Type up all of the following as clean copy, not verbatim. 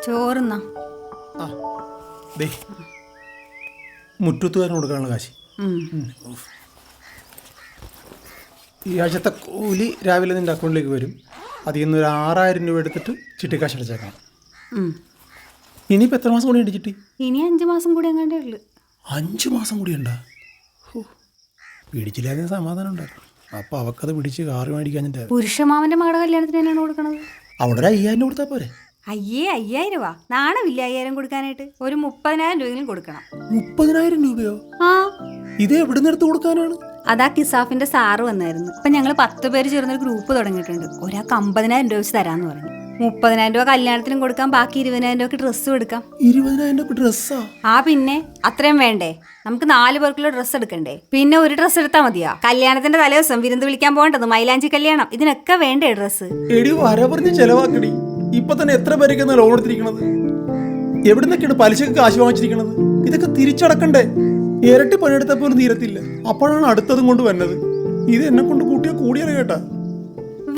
ചോറുന്നാ ആ ദേ മുറ്റത്തുകാരന് കൊടുക്കാനുള്ള കാശ്. ഈ ആഴ്ചത്തെ കൂലി രാവിലെ നിൻ്റെ അക്കൗണ്ടിലേക്ക് വരും. അതിൽ നിന്ന് ഒരു 6000 രൂപ എടുത്തിട്ട് ചിട്ടിക്കാശ് അടച്ചേക്കണം. ഇനിയിപ്പോൾ എത്ര മാസം കൂടി ഉണ്ട് ചിട്ടി? ഇനി 5 മാസം കൂടി അങ്ങാണ്ടേ ഉള്ളു. 5 മാസം കൂടി ഉണ്ടാ? പിടിച്ചില്ലാതെ സമാധാനം ഉണ്ടാക്കും. അപ്പോൾ അവക്കത് പിടിച്ച് കാറ് മേടിക്കാഞ്ഞിട്ട് പുരുഷമാവന്റെ മകളുടെ കല്യാണത്തിന് തന്നെയാണ് കൊടുക്കണത്. അവിടെ ഒരു 5000 കൊടുത്താൽ പോരെ? 5000 രൂപ നാണമില്ല 5000 കൊടുക്കാനായിട്ട്. ഒരു 30,000 രൂപയെങ്കിലും കൊടുക്കണം. 30,000 രൂപയോ? ആ, ഇത് എവിടെ നിന്ന് എടുത്ത് കൊടുക്കാനാണ്? അതാ കിസാഫിന്റെ സാറ് വന്നായിരുന്നു. ഇപ്പൊ ഞങ്ങൾ 10 പേര് ചേർന്നൊരു ഗ്രൂപ്പ് തുടങ്ങിയിട്ടുണ്ട്. ഒരാൾക്ക് 50,000 രൂപ വെച്ച് തരാന്ന് പറഞ്ഞു. 30,000 രൂപ കല്യാണത്തിനും കൊടുക്കാം, ബാക്കി 20,000 രൂപക്ക് ഡ്രസ്സും എടുക്കാം. 20,000 രൂപ ഡ്രസ്സാ? ആ പിന്നെ അത്രയും വേണ്ടേ? നമുക്ക് 4 പേർക്കുള്ള ഡ്രസ്സ് എടുക്കണ്ടേ? പിന്നെ ഒരു ഡ്രസ്സ് എടുത്താൽ മതിയാ? കല്യാണത്തിന്റെ തലേദിവസം വിരുന്ന് വിളിക്കാൻ പോകേണ്ടത്, മൈലാഞ്ചി കല്യാണം, ഇതിനൊക്കെ വേണ്ടേ ഡ്രസ്സ്? എടി വര പറഞ്ഞ് ചെലവാക്കടി. ഇപ്പൊ തന്നെ എത്ര പേരൊക്കെ ലോൺ എടുത്തിരിക്കണത്? എവിടുന്നൊക്കെയാണ് പലിശക്ക് കാശ് വാങ്ങിച്ചിരിക്കണത്? ഇതൊക്കെ തിരിച്ചടക്കണ്ടേ? ഇരട്ടി പണിയെടുത്ത പോലും തീരത്തില്ല. അപ്പോഴാണ് അടുത്തതും കൊണ്ട് വരുന്നത്. ഇത് എന്നെ കൊണ്ട് കൂടിയാൽ കേട്ടാ.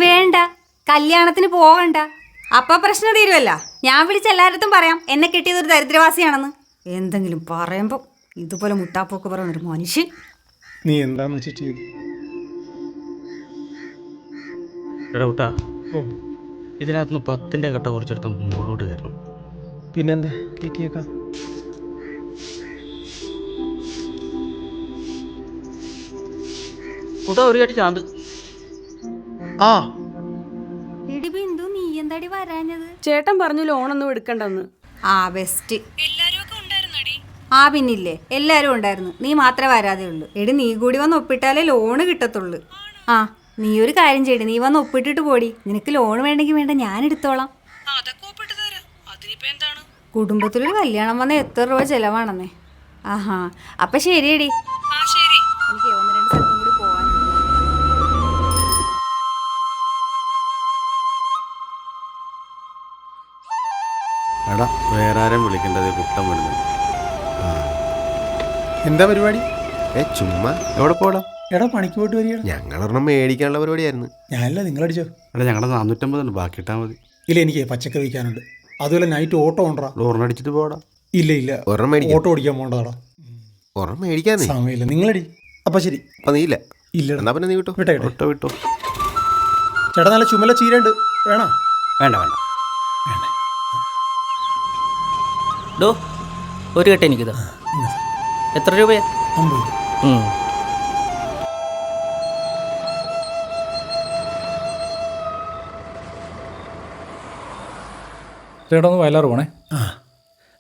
വേണ്ട, കല്യാണത്തിന് പോകണ്ട. അപ്പൊ പ്രശ്നം തീരുമല്ല. ഞാൻ വിളിച്ച എല്ലായിടത്തും പറയാം എന്നെ കെട്ടിയതൊരു ദരിദ്രവാസിയാണെന്ന്. എന്തെങ്കിലും പറയുമ്പോ ഇതുപോലെ മുട്ടാപ്പൊക്കെ പറയുന്ന ഒരു മനുഷ്യൻ. നീ എന്താന്ന് വെച്ചാ ചെയ്തു. ഇതിനകത്തുനിന്ന് 10ന്റെ കട്ട കുറച്ചെടുത്ത് മുകളോട്ട് കയറണം. പിന്നെന്താ കയറ്റിയേക്കാം. കൂട്ടാ ഒരു കട്ടി ചാന്ത്. ആ എടി ബിന്ദു, നീ എന്താടി വരാഞ്ഞത്? ചേട്ടൻ പറഞ്ഞു ലോണൊന്നും എടുക്കണ്ടെന്ന്. ആ ബെസ്റ്റ്. ആ പിന്നില്ലേ, എല്ലാരും ഉണ്ടായിരുന്നു. നീ മാത്രമേ വരാതെ ഉള്ളൂ. എടി നീ കൂടി വന്ന് ഒപ്പിട്ടാലേ ലോണ് കിട്ടത്തുള്ളു. ആ നീ ഒരു കാര്യം ചെയ്യടി, നീ വന്ന് ഒപ്പിട്ടിട്ട് പോടി. നിനക്ക് ലോൺ വേണ്ടെങ്കിൽ വേണ്ട, ഞാൻ എടുത്തോളാം. കുടുംബത്തിലൊരു കല്യാണം വന്നാൽ എത്ര രൂപ ചെലവാണെന്നേ. ആഹാ, അപ്പൊ ശരിയടി. എനിക്ക് 1-2 സ്ഥലത്തും കൂടി പോവാനുണ്ട്. എടാ വേറെ ആരും വിളിക്കേണ്ടത് കുട്ടം വരുന്നു. എന്താ പരിപാടി? ചുമ്മാ എവിടെ പോടാ? എടാ പണിക്ക് പോയിട്ട് വരികയാണ്. ഞങ്ങളൊരെണ്ണം മേടിക്കാനുള്ള പരിപാടിയായിരുന്നു. ഞാനല്ല, നിങ്ങളടിച്ചോ? എടാ ഞങ്ങളുടെ 450 ഉണ്ട്, ബാക്കി ഇട്ടാൽ മതി. ഇല്ല, എനിക്ക് പച്ചക്കറി വയ്ക്കാനുണ്ട്. അതുപോലെ നൈറ്റ് ഓട്ടോ ഉണ്ടോ? ലോറിനടിച്ചിട്ട് പോടാ. ഇല്ല, ഒരെണ്ണം മേടിക്കാം. ഓട്ടോ ഓടിക്കാൻ പോകണ്ടതാടാ. ഒരെണ്ണം മേടിക്കാന്നേ. സമയമില്ല. നിങ്ങളടി. അപ്പൊ ശരി. അപ്പൊ നീ ഇല്ല? ഇല്ല. എന്നാ പിന്നെ നീ വിട്ടോ. വിട്ടോ. ചേട്ടാ നല്ല ചുമല ചീരണ്ട്, വേണോ? വേണ്ട ഡോ ഒരു കെട്ട് എനിക്കിതാ. എത്ര രൂപയാ? 50. ചേട്ടാ ഒന്ന് വയലാറ് പോണേ. ആ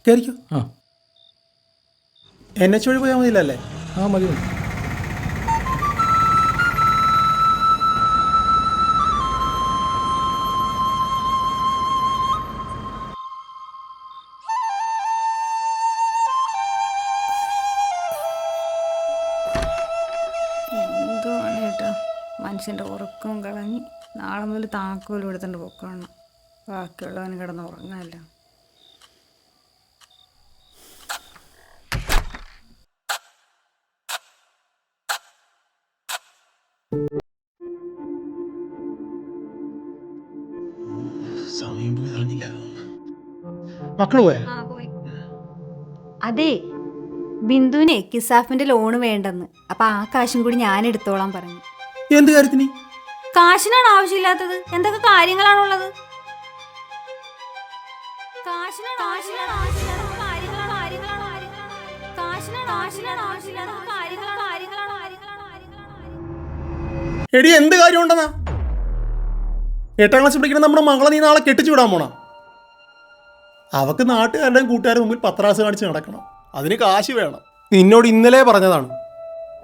കയറിക്കോ. ആ NH വഴി പോയാൽ മതിയില്ലല്ലേ? ആ മതി. എന്തുവാണ് ചേട്ടാ, മനുഷ്യൻ്റെ ഉറക്കവും കളഞ്ഞ് നാളെ മുതൽ താക്കോലും എടുത്തോണ്ട് പൊക്കണം. ബാക്കിയുള്ളവന് കിടന്ന് ഉറങ്ങാല്ല. സമയം പോയി അറിഞ്ഞില്ല. മക്കള് പോയാ? അതെ, ബിന്ദുവിനെ കിസാഫിന്റെ ലോണ് വേണ്ടെന്ന്. അപ്പൊ ആ കാശും കൂടി ഞാൻ എടുത്തോളാൻ പറഞ്ഞു. എന്ത് കാര്യത്തിന്? കാശിനാണ് ആവശ്യമില്ലാത്തത്, എന്തൊക്കെ കാര്യങ്ങളാണുള്ളത്? എടി എന്ത് കാര്യം ഉണ്ടെന്നാ? 8ാം ക്ലാസ് പഠിക്കുന്ന നമ്മുടെ മകളെ നീ നാളെ കെട്ടിച്ചു വിടാൻ പോണ? അവക്ക് നാട്ടുകാരുടെയും കൂട്ടുകാരുടെ മുമ്പിൽ പത്രാസ് കാണിച്ച് നടക്കണം. അതിന് കാശ് വേണം. നിന്നോട് ഇന്നലെ പറഞ്ഞതാണ്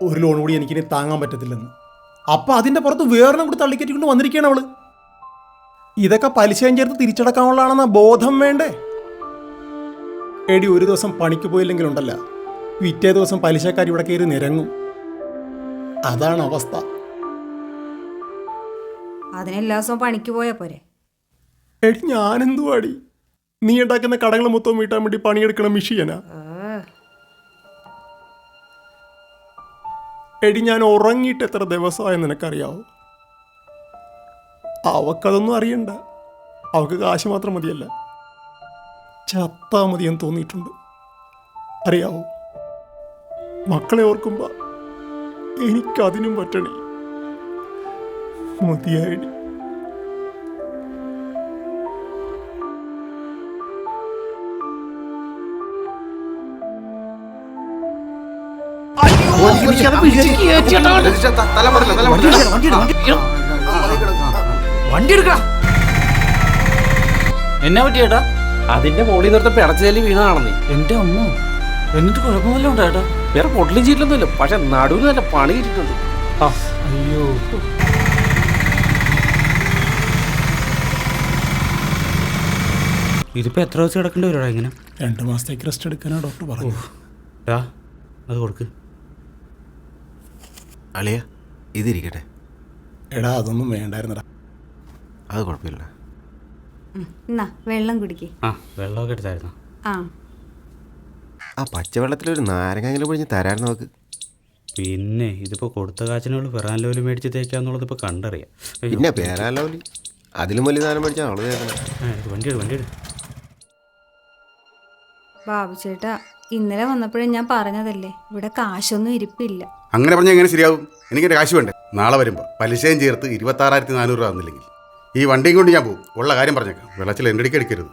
ഒരു ലോൺ കൂടി എനിക്കിനി താങ്ങാൻ പറ്റത്തില്ലെന്ന്. അപ്പം അതിൻ്റെ പുറത്ത് വേറെണ്ണം കൂടി തള്ളിക്കറ്റിക്കൊണ്ട് വന്നിരിക്കുകയാണ് അവള്. ഇതൊക്കെ പലിശയും ചേർത്ത് തിരിച്ചടക്കാനുള്ളതാണെന്ന ബോധം വേണ്ടേ? എടി ഒരു ദിവസം പണിക്ക് പോയില്ലെങ്കിലുണ്ടല്ല, പിറ്റേ ദിവസം പലിശക്കാർ ഇവിടെ കയറി നിരങ്ങും. അതാണ് അവസ്ഥ. അതിനെല്ലാ ദിവസവും പണിക്ക് പോയാ പോരെ? എടി ഞാനെന്തുവാടി? നീ ഉണ്ടാക്കുന്ന കടകൾ മൊത്തം വീട്ടാൻ വേണ്ടി പണിയെടുക്കണ മിഷ്യനാ? എടി ഞാൻ ഉറങ്ങിയിട്ട് എത്ര ദിവസമായെന്ന് നിനക്കറിയാവോ? അവക്കതൊന്നും അറിയണ്ട. അവൾക്ക് കാശ് മാത്രം മതിയല്ല. ചത്താ മതിയെന്ന് തോന്നിയിട്ടുണ്ട്. അറിയാവോ, മക്കളെ ഓർക്കുമ്പോൾ എനിക്കതിനും പറ്റണേ. മതിയായിടി. വണ്ടി എടുക്കാം. എന്നാ പറ്റിയേട്ടാ? അതിന്റെ മോളിൽ നിർത്ത പിടച്ചേലി വീണാണെന്നേ. എന്റെ അമ്മ, എന്നിട്ട് കുഴപ്പമൊന്നും ഉണ്ടോ ഏട്ടാ? വേറെ പൊട്ടലും ചീറ്റലൊന്നുമില്ല, പക്ഷെ നടുവിൽ നല്ല പണി കിട്ടിയിട്ടുണ്ട്. അയ്യോ, ഇതിപ്പോ എത്ര ദിവസം കിടക്കേണ്ടി വരുവാ ഇങ്ങനെ? 2 മാസത്തേക്ക് റെസ്റ്റ് എടുക്കാനാ ഡോക്ടർ പറഞ്ഞു. അത് കൊടുക്ക്. അളിയ ഇതിരിക്കട്ടെ. എടാ അതൊന്നും വേണ്ടായിരുന്നടാ. അത് കുഴപ്പമില്ല. എന്നാ വെള്ളം കുടിക്കേ. ആ, വെള്ളമൊക്കെ എടുത്തായിരുന്നു. ആ ആ പച്ചവെള്ളത്തിലൊരു നാരങ്ങെങ്കിലും പൊഴിഞ്ഞ് തരായിരുന്നു നോക്ക്. പിന്നെ ഇതിപ്പോ കൊടുത്ത കാച്ചിനുള്ള പെറാൻലോല് മേടിച്ച് തേക്കാന്നുള്ളത് ഇപ്പൊ കണ്ടറിയാം. അയ്യോ. പിന്നെ പേരാലോലി അതിലും വലിയ സാധനം മേടിച്ചാൽ അവള് തേക്കണം. വണ്ടി എടു. ബാബു ചേട്ടാ, ഇന്നലെ വന്നപ്പോഴും ഞാൻ പറഞ്ഞതല്ലേ, ഇവിടെ കാശൊന്നും ഇരിപ്പില്ല. അങ്ങനെ പറഞ്ഞാൽ എങ്ങനെ ശരിയാവും? എനിക്കൊരു കാശ് വേണ്ടേ? നാളെ വരുമ്പോൾ പലിശയും ചേർത്ത് 26,400 രൂപ തന്നില്ലെങ്കിൽ ഈ വണ്ടിയും കൊണ്ട് ഞാൻ പോകും. ഉള്ള കാര്യം പറഞ്ഞേക്കാം, വെള്ളച്ചിൽ എൻ്റെ അടിക്ക് അടിക്കരുത്.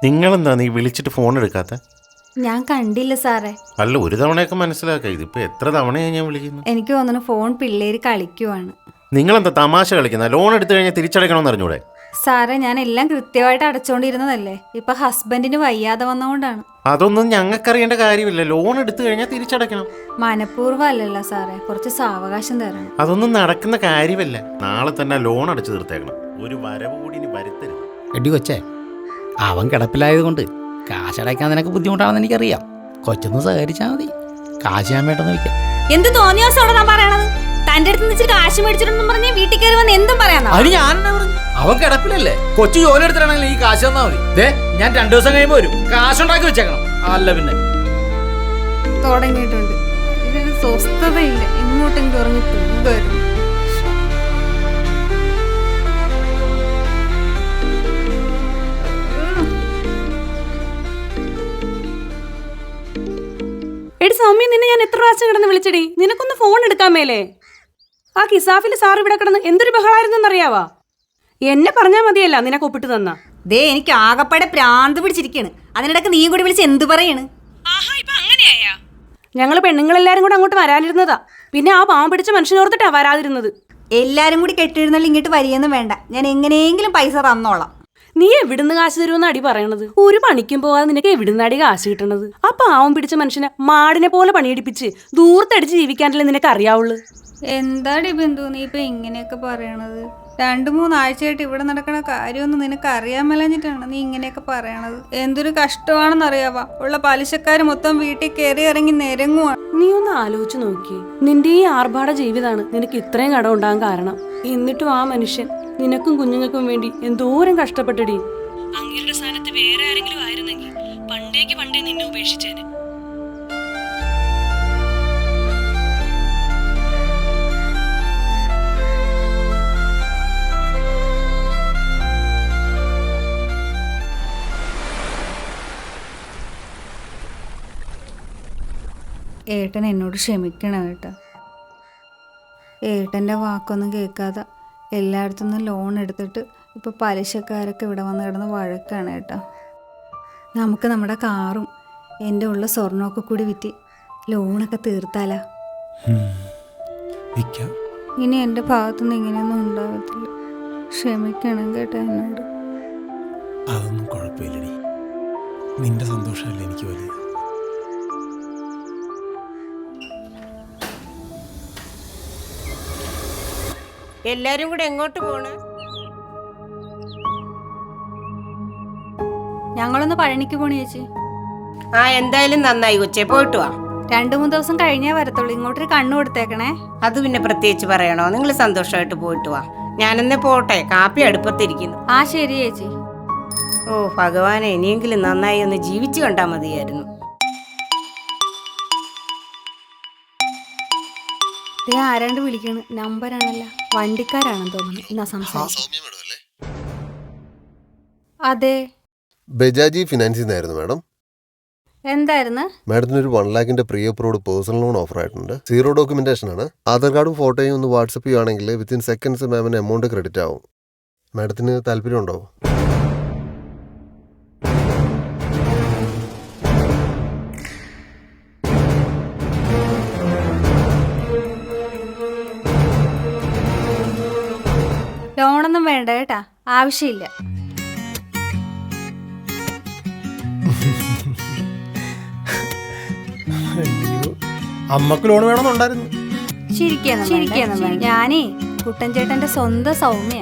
നിങ്ങളെന്താ നീ വിളിച്ചിട്ട് ഫോൺ എടുക്കാത്ത? ഞാൻ കണ്ടില്ല സാറേ. അല്ല, ഒരു തവണയൊക്കെ മനസ്സിലാക്കാം, ഇതിപ്പോ എത്ര തവണയാണ് ഞാൻ വിളിക്കുന്നു? എനിക്ക് തോന്നുന്നു ഫോൺ പിള്ളേര് കളിക്കുവാണ്. നിങ്ങളെന്താ തമാശ കളിക്കുന്ന? ലോൺ എടുത്തു കഴിഞ്ഞാൽ തിരിച്ചടയ്ക്കണമെന്ന് അറിഞ്ഞൂടെ? സാറേ, ഞാൻ എല്ലാം കൃത്യമായിട്ട് അടച്ചോണ്ടിരുന്നതല്ലേ, ഇപ്പൊ ഹസ്ബൻഡിന് വയ്യാതെ വന്നതുകൊണ്ടാണ്. അതൊന്നും ഞങ്ങൾക്കറിയേണ്ട കാര്യമില്ല. ലോൺ എടുത്തു കഴിഞ്ഞാൽ തിരിച്ചടയ്ക്കണം. മനഃപൂർവ്വം അല്ലല്ലോ സാറേ, കുറച്ച് സാവകാശം തരണം. അതൊന്നും നടക്കുന്ന കാര്യമല്ല. നാളെ തന്നെ ലോൺ അടച്ചു തീർത്തേക്കണം. ഒരു വരവ് കൂടി ഇനി വരുത്തരുത്. എടി കൊച്ചേ, അവൻ കിടപ്പിലായതുകൊണ്ട് കാശടയ്ക്കാൻ നിനക്ക് ബുദ്ധിമുട്ടാണെന്ന് എനിക്കറിയാം. കൊച്ചൊന്ന് സഹകരിച്ചാൽ മതി. കാശ് ഞാൻ വേണ്ടെന്ന് വയ്ക്കാം. എന്ത് തോന്നിയാസോടെ ഞാൻ പറയണത്? തന്റെ അടുത്ത് നിന്ന് കാശ് മേടിച്ചിട്ടുണ്ടെന്ന് പറഞ്ഞ് വീട്ടിൽ കയറി വന്ന് എന്തും പറയാന്നോ? അത് ഞാൻ പറഞ്ഞു. അവൻ കിടപ്പിലല്ലേ, കൊച്ചു ജോലി എടുത്തിട്ടാണെങ്കിൽ ഈ കാശ് തന്നാ മതി. ഞാൻ 2 ദിവസം കഴിയുമ്പോൾ വരും. കാശുണ്ടാക്കി വെച്ചേക്കണം. അല്ല പിന്നെ തുടങ്ങിയിട്ടുണ്ട്. ഇതിന് സ്വസ്ഥതയില്ല, ഇങ്ങോട്ടെങ്കിലും ഉറങ്ങി പോകുമായിരുന്നു. എടി സൗമ്യ, നിന്നെ ഞാൻ എത്ര പ്രാവശ്യം കിടന്ന് വിളിച്ചടി? നിനക്കൊന്ന് ഫോൺ എടുക്കാൻ മേലേ? ആ കിസാഫിൽ സാർ ഇവിടെ കിടന്ന് എന്തൊരു ബഹളായിരുന്നറിയാവാ? എന്നെ പറഞ്ഞാൽ മതിയല്ല നിനക്ക് ഒപ്പിട്ട് തന്ന. ദേ, എനിക്ക് ആകപ്പാടെ പ്രാന്ത് പിടിച്ചിരിക്കാണ്. അതിനിടക്ക് നീ കൂടി വിളിച്ച് എന്ത് പറയാണ്? ഞങ്ങള് പെണ്ണുങ്ങളെല്ലാരും കൂടെ അങ്ങോട്ട് വരാനിരുന്നതാ. പിന്നെ ആ പാവം പിടിച്ച മനുഷ്യനോർത്തിട്ടാ വരാതിരുന്നത്. എല്ലാരും കൂടി കെട്ടിയിരുന്നാലും ഇങ്ങോട്ട് വരികയൊന്നും വേണ്ട, ഞാൻ എങ്ങനെയെങ്കിലും പൈസ തന്നോളാം. നീ എവിടുന്ന് കാശ് തരുമെന്ന് അടി പറയണത്? ഒരു പണിക്കും പോവാതെ നിനക്ക് എവിടുന്ന് അടി കാശ് കിട്ടണത്? ആ പാവം പിടിച്ച മനുഷ്യനെ മാടിനെ പോലെ പണിയെടുപ്പിച്ച് ദൂരത്തടിച്ച് ജീവിക്കാനല്ലേ നിനക്ക് അറിയാവുള്ളൂ. എന്താടി ബിന്ദു നീ ഇപ്പൊ ഇങ്ങനെയൊക്കെ പറയണത്? 2-3 ആഴ്ചയായിട്ട് ഇവിടെ നടക്കണ കാര്യമൊന്നും നിനക്ക് അറിയാൻ മേലഞ്ഞിട്ടാണ് നീ ഇങ്ങനെയൊക്കെ പറയണത്. എന്തൊരു കഷ്ടമാണെന്നറിയാവാ. ഉള്ള പലിശക്കാര് മൊത്തം വീട്ടിൽ കയറി ഇറങ്ങി നിരങ്ങുവാണ്. നീ ഒന്ന് ആലോചിച്ച് നോക്കി. നിന്റെ ഈ ആർഭാട ജീവിതമാണ് നിനക്ക് ഇത്രയും കടം ഉണ്ടാകാൻ കാരണം. എന്നിട്ടും ആ മനുഷ്യൻ നിനക്കും കുഞ്ഞുങ്ങൾക്കും വേണ്ടി എന്തോരം കഷ്ടപ്പെട്ടടി. അങ്ങേരുടെ സ്ഥാനത്ത് വേറെ ആരെങ്കിലും ആയിരുന്നെങ്കിൽ പണ്ടേ നിന്നെ ഉപേക്ഷിച്ചേനെ. ഏട്ടൻ എന്നോട് ക്ഷമിക്കണം ഏട്ടാ. ഏട്ടൻ്റെ വാക്കൊന്നും കേൾക്കാതെ എല്ലായിടത്തുനിന്നും ലോൺ എടുത്തിട്ട് ഇപ്പോൾ പലിശക്കാരൊക്കെ ഇവിടെ വന്ന് കിടന്ന് വഴക്കാണ് ഏട്ടാ. നമുക്ക് നമ്മുടെ കാറും എൻ്റെ ഉള്ള സ്വർണ്ണമൊക്കെ കൂടി വിറ്റ് ലോണൊക്കെ തീർത്താലാ? ഇനി എൻ്റെ ഭാഗത്തുനിന്ന് ഇങ്ങനെയൊന്നും ഉണ്ടാകത്തില്ല. ക്ഷമിക്കണം കേട്ടോ എന്നോട്. അതൊന്നും കുഴപ്പമില്ലടി. നിന്റെ സന്തോഷമല്ലേ എനിക്ക് വലുത്. എല്ലാരും കൂടെ എങ്ങോട്ട് പോണ്? ഞങ്ങളൊന്ന് പഴനിക്ക് പോണ ചേച്ചി. ആ, എന്തായാലും നന്നായി കൊച്ചേ, പോയിട്ട് വാ. 2-3 ദിവസം കഴിഞ്ഞേ വരത്തുള്ളൂ. ഇങ്ങോട്ടൊരു കണ്ണു കൊടുത്തേക്കണേ. അത് പിന്നെ പ്രത്യേകിച്ച് പറയണോ? നിങ്ങൾ സന്തോഷമായിട്ട് പോയിട്ട് വാ. ഞാനെന്നെ പോട്ടെ, കാപ്പി അടുപ്പത്തിരിക്കുന്നു. ആ ശരി ചേച്ചി. ഓ ഭഗവാനെ, ഇനിയെങ്കിലും നന്നായി ഒന്ന് ജീവിച്ചു കണ്ടാൽ മതിയായിരുന്നു. ആരാണ്ട് വിളിക്കണ്. നമ്പറാണല്ലോ, വണ്ടിക്കാരാണെന്ന് തോന്നുന്നു. എന്നാ സംസാരിച്ചു. അതെ, ബജാജി ഫിനാൻസിൽ നിന്നായിരുന്നു മാഡം. എന്തായിരുന്നു? മാഡത്തിന് ഒരു 1 lakhന്റെ pre approved personal loan offer ആയിട്ടുണ്ട്. 0 ഡോക്യുമെന്റേഷൻ ആണ്. ആധാർ കാർഡും ഫോട്ടോയും ഒന്ന് വാട്സപ്പ് ചെയ്യുകയാണെങ്കിൽ വിത്തിൻ സെക്കൻഡ്സ് മാമിന് എമൗണ്ട് ക്രെഡിറ്റ് ആവും. മാഡത്തിന് താല്പര്യമുണ്ടോ? ലോണൊന്നും വേണ്ട കേട്ടാ, ആവശ്യമില്ല. അമ്മക്ക് ലോൺ വേണമെന്നുണ്ടായിരുന്നു. ചിരിക്കണം. ഞാനേ കുട്ടൻ ചേട്ടന്റെ സ്വന്തം സൗമ്യ.